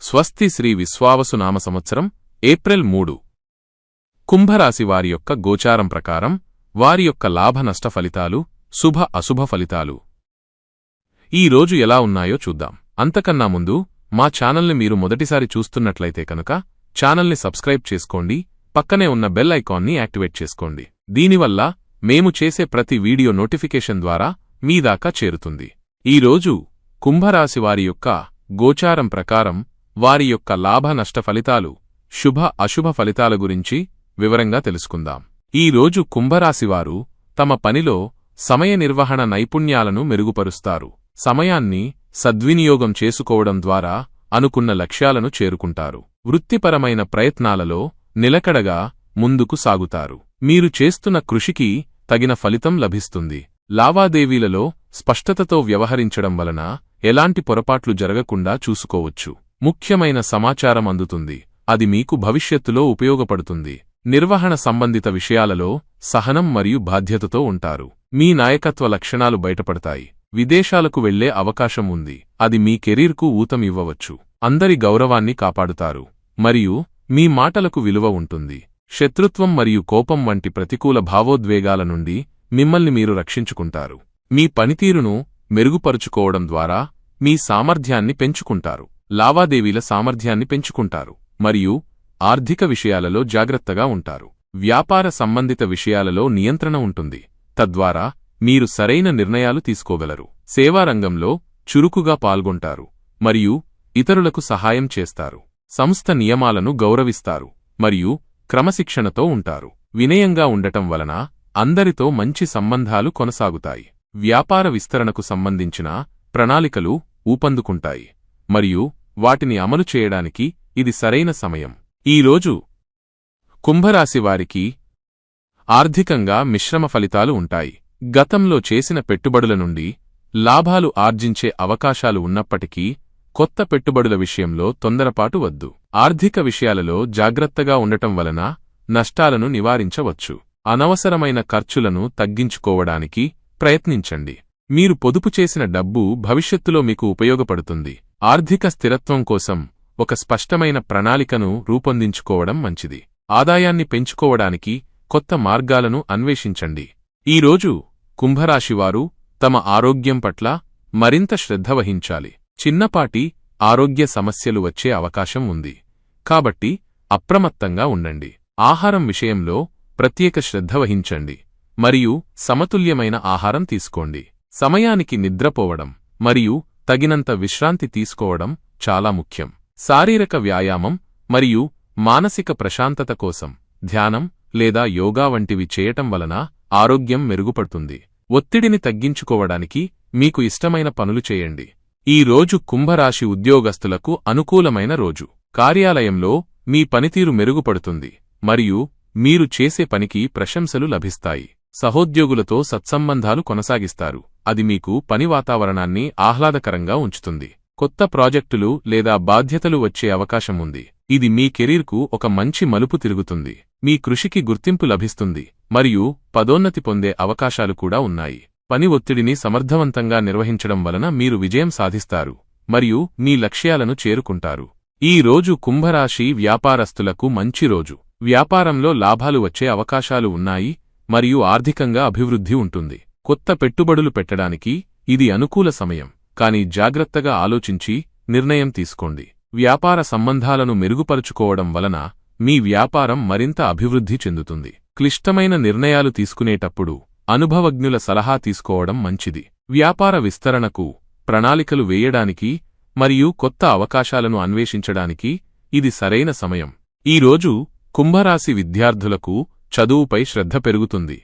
స్వస్తి శ్రీ విశ్వావసునామ సంవత్సరం ఏప్రిల్ 3. కుంభరాశి వారి యొక్క గోచారం ప్రకారం వారి యొక్క లాభ నష్ట ఫలితాలు, శుభ అశుభ ఫలితాలు ఈ రోజు ఎలా ఉన్నాయో చూద్దాం. అంతకన్నా ముందు మా ఛానల్ని మీరు మొదటిసారి చూస్తున్నట్లయితే కనుక ఛానల్ని సబ్స్క్రైబ్ చేసుకోండి, పక్కనే ఉన్న బెల్ ఐకాన్ని యాక్టివేట్ చేసుకోండి. దీనివల్ల మేము చేసే ప్రతి వీడియో నోటిఫికేషన్ ద్వారా మీ దాకా చేరుతుంది. ఈరోజు కుంభరాశి వారి యొక్క గోచారం ప్రకారం వారి యొక్క లాభ నష్ట ఫలితాలు, శుభ అశుభ ఫలితాల గురించి వివరంగా తెలుసుకుందాం. ఈ రోజు కుంభరాశివారు తమ పనిలో సమయ నిర్వహణ నైపుణ్యాలను మెరుగుపరుస్తారు. సమయాన్ని సద్వినియోగం చేసుకోవడం ద్వారా అనుకున్న లక్ష్యాలను చేరుకుంటారు. వృత్తిపరమైన ప్రయత్నాలలో నిలకడగా ముందుకు సాగుతారు. మీరు చేస్తున్న కృషికి తగిన ఫలితం లభిస్తుంది. లావాదేవీలలో స్పష్టతతో వ్యవహరించడం వలన ఎలాంటి పొరపాట్లు జరగకుండా చూసుకోవచ్చు. ముఖ్యమైన సమాచారం అందుతుంది, అది మీకు భవిష్యత్తులో ఉపయోగపడుతుంది. నిర్వహణ సంబంధిత విషయాలలో సహనం మరియు బాధ్యతతో ఉంటారు. మీ నాయకత్వ లక్షణాలు బయటపడతాయి. విదేశాలకు వెళ్లే అవకాశం ఉంది, అది మీ కెరీర్కు ఊతం ఇవ్వవచ్చు. అందరి గౌరవాన్ని కాపాడుతారు మరియు మీ మాటలకు విలువ ఉంటుంది. శత్రుత్వం మరియు కోపం వంటి ప్రతికూల భావోద్వేగాల నుండి మిమ్మల్ని మీరు రక్షించుకుంటారు. మీ పనితీరును మెరుగుపరుచుకోవడం ద్వారా మీ సామర్థ్యాన్ని పెంచుకుంటారు. లావాదేవీల సామర్థ్యాన్ని పెంచుకుంటారు మరియు ఆర్థిక విషయాలలో జాగ్రత్తగా ఉంటారు. వ్యాపార సంబంధిత విషయాలలో నియంత్రణ ఉంటుంది, తద్వారా మీరు సరైన నిర్ణయాలు తీసుకోగలరు. సేవారంగంలో చురుకుగా పాల్గొంటారు మరియు ఇతరులకు సహాయం చేస్తారు. సంస్థ నియమాలను గౌరవిస్తారు మరియు క్రమశిక్షణతో ఉంటారు. వినయంగా ఉండటం వలన అందరితో మంచి సంబంధాలు కొనసాగుతాయి. వ్యాపార విస్తరణకు సంబంధించిన ప్రణాళికలు ఊపందుకుంటాయి మరియు వాటిని అమలు చేయడానికి ఇది సరైన సమయం. ఈరోజు కుంభరాశివారికి ఆర్థికంగా మిశ్రమ ఫలితాలు ఉంటాయి. గతంలో చేసిన పెట్టుబడుల నుండి లాభాలు ఆర్జించే అవకాశాలు ఉన్నప్పటికీ కొత్త పెట్టుబడుల విషయంలో తొందరపాటు వద్దు. ఆర్థిక విషయాలలో జాగ్రత్తగా ఉండటం వలన నష్టాలను నివారించవచ్చు. అనవసరమైన ఖర్చులను తగ్గించుకోవడానికి ప్రయత్నించండి. మీరు పొదుపు చేసిన డబ్బు భవిష్యత్తులో మీకు ఉపయోగపడుతుంది. ఆర్థిక స్థిరత్వం కోసం ఒక స్పష్టమైన ప్రణాళికను రూపొందించుకోవడం మంచిది. ఆదాయాన్ని పెంచుకోవడానికి కొత్త మార్గాలను అన్వేషించండి. ఈరోజు కుంభరాశివారు తమ ఆరోగ్యం పట్ల మరింత శ్రద్ధ వహించాలి. చిన్నపాటి ఆరోగ్య సమస్యలు వచ్చే అవకాశం ఉంది, కాబట్టి అప్రమత్తంగా ఉండండి. ఆహారం విషయంలో ప్రత్యేక శ్రద్ధ వహించండి మరియు సమతుల్యమైన ఆహారం తీసుకోండి. సమయానికి నిద్రపోవడం మరియు తగినంత విశ్రాంతి తీసుకోవడం చాలా ముఖ్యం. శారీరక వ్యాయామం మరియు మానసిక ప్రశాంతత కోసం ధ్యానం లేదా యోగా వంటివి చేయటం వలన ఆరోగ్యం మెరుగుపడుతుంది. ఒత్తిడిని తగ్గించుకోవడానికి మీకు ఇష్టమైన పనులు చేయండి. ఈ రోజు కుంభరాశి ఉద్యోగస్తులకు అనుకూలమైన రోజు. కార్యాలయంలో మీ పనితీరు మెరుగుపడుతుంది మరియు మీరు చేసే పనికి ప్రశంసలు లభిస్తాయి. సహోద్యోగులతో సత్సంబంధాలు కొనసాగిస్తారు, అది మీకు పని వాతావరణాన్ని ఆహ్లాదకరంగా ఉంచుతుంది. కొత్త ప్రాజెక్టులు లేదా బాధ్యతలు వచ్చే అవకాశం ఉంది, ఇది మీ కెరీర్కు ఒక మంచి మలుపు తిరుగుతుంది. మీ కృషికి గుర్తింపు లభిస్తుంది మరియు పదోన్నతి పొందే అవకాశాలు కూడా ఉన్నాయి. పని ఒత్తిడిని సమర్థవంతంగా నిర్వహించడం వలన మీరు విజయం సాధిస్తారు మరియు మీ లక్ష్యాలను చేరుకుంటారు. ఈ రోజు కుంభరాశి వ్యాపారస్తులకు మంచి రోజు. వ్యాపారంలో లాభాలు వచ్చే అవకాశాలు ఉన్నాయి మరియు ఆర్థికంగా అభివృద్ధి ఉంటుంది. కొత్త పెట్టుబడులు పెట్టడానికి ఇది అనుకూల సమయం, కానీ జాగ్రత్తగా ఆలోచించి నిర్ణయం తీసుకోండి. వ్యాపార సంబంధాలను మెరుగుపరుచుకోవడం వలన మీ వ్యాపారం మరింత అభివృద్ధి చెందుతుంది. క్లిష్టమైన నిర్ణయాలు తీసుకునేటప్పుడు అనుభవజ్ఞుల సలహా తీసుకోవడం మంచిది. వ్యాపార విస్తరణకు ప్రణాళికలు వేయడానికి మరియు కొత్త అవకాశాలను అన్వేషించడానికి ఇది సరైన సమయం. ఈరోజు కుంభరాశి విద్యార్థులకు చదువుపై శ్రద్ధ పెరుగుతుంది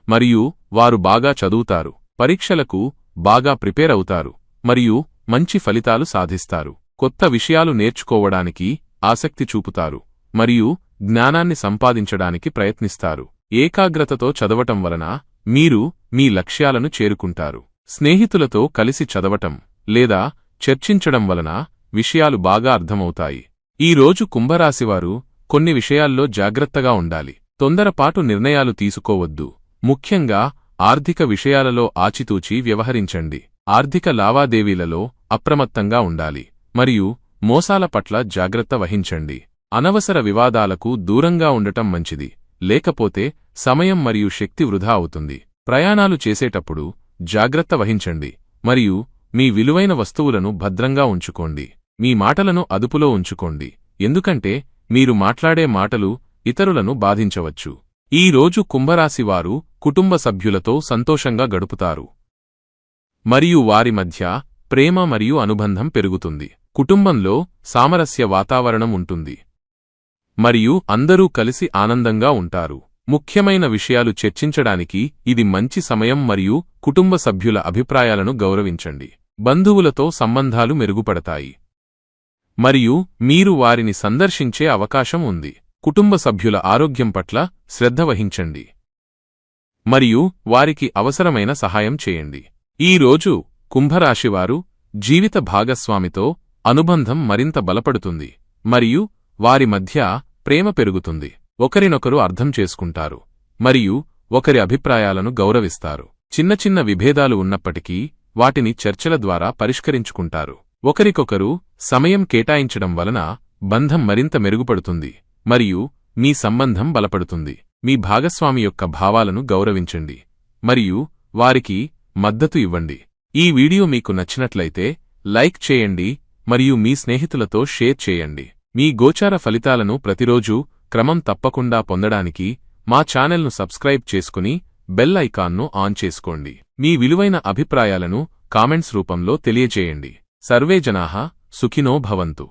మరియు వారు బాగా చదువుతారు. పరీక్షలకు బాగా ప్రిపేర్ అవుతారు మరియు మంచి ఫలితాలు సాధిస్తారు. కొత్త విషయాలు నేర్చుకోవడానికి ఆసక్తి చూపుతారు మరియు జ్ఞానాన్ని సంపాదించడానికి ప్రయత్నిస్తారు. ఏకాగ్రతతో చదవటం వలన మీరు మీ లక్ష్యాలను చేరుకుంటారు. స్నేహితులతో కలిసి చదవటం లేదా చర్చించడం వలన విషయాలు బాగా అర్థమవుతాయి. ఈ రోజు కుంభరాశివారు కొన్ని విషయాల్లో జాగ్రత్తగా ఉండాలి. తొందరపాటు నిర్ణయాలు తీసుకోవద్దు, ముఖ్యంగా ఆర్థిక విషయాలలో ఆచితూచి వ్యవహరించండి. ఆర్థిక లావాదేవీలలో అప్రమత్తంగా ఉండాలి మరియు మోసాల పట్ల జాగ్రత్త వహించండి. అనవసర వివాదాలకు దూరంగా ఉండటం మంచిది, లేకపోతే సమయం మరియు శక్తి వృధా అవుతుంది. ప్రయాణాలు చేసేటప్పుడు జాగ్రత్త వహించండి మరియు మీ విలువైన వస్తువులను భద్రంగా ఉంచుకోండి. మీ మాటలను అదుపులో ఉంచుకోండి, ఎందుకంటే మీరు మాట్లాడే మాటలు ఇతరులను బాధించవచ్చు. ఈ రోజు కుంభరాశివారు కుటుంబ సభ్యులతో సంతోషంగా గడుపుతారు మరియు వారి మధ్య ప్రేమ మరియు అనుబంధం పెరుగుతుంది. కుటుంబంలో సామరస్య వాతావరణం ఉంటుంది మరియు అందరూ కలిసి ఆనందంగా ఉంటారు. ముఖ్యమైన విషయాలు చర్చించడానికి ఇది మంచి సమయం మరియు కుటుంబ సభ్యుల అభిప్రాయాలను గౌరవించండి. బంధువులతో సంబంధాలు మెరుగుపడతాయి మరియు మీరు వారిని సందర్శించే అవకాశం ఉంది. కుటుంబ సభ్యుల ఆరోగ్యం పట్ల శ్రద్ధ వహించండి మరియు వారికి అవసరమైన సహాయం చేయండి. ఈ రోజు కుంభరాశివారు జీవిత భాగస్వామితో అనుబంధం మరింత బలపడుతుంది మరియు వారి మధ్య ప్రేమ పెరుగుతుంది. ఒకరినొకరు అర్థం చేసుకుంటారు మరియు ఒకరి అభిప్రాయాలను గౌరవిస్తారు. చిన్న చిన్న విభేదాలు ఉన్నప్పటికీ వాటిని చర్చల ద్వారా పరిష్కరించుకుంటారు. ఒకరికొకరు సమయం కేటాయించడం వలన బంధం మరింత మెరుగుపడుతుంది మరియు మీ సంబంధం బలపడుతుంది. మీ భాగస్వామి యొక్క భావాలను గౌరవించండి మరియు వారికి మద్దతు ఇవ్వండి. ఈ వీడియో మీకు నచ్చినట్లయితే లైక్ చేయండి మరియు మీ స్నేహితులతో షేర్ చేయండి. మీ గోచార ఫలితాలను ప్రతిరోజూ క్రమం తప్పకుండా పొందడానికి మా ఛానల్ను సబ్స్క్రైబ్ చేసుకుని బెల్ ఐకాన్ను ఆన్ చేసుకోండి. మీ విలువైన అభిప్రాయాలను కామెంట్స్ రూపంలో తెలియజేయండి. సర్వే జనాః సుఖినో భవంతు.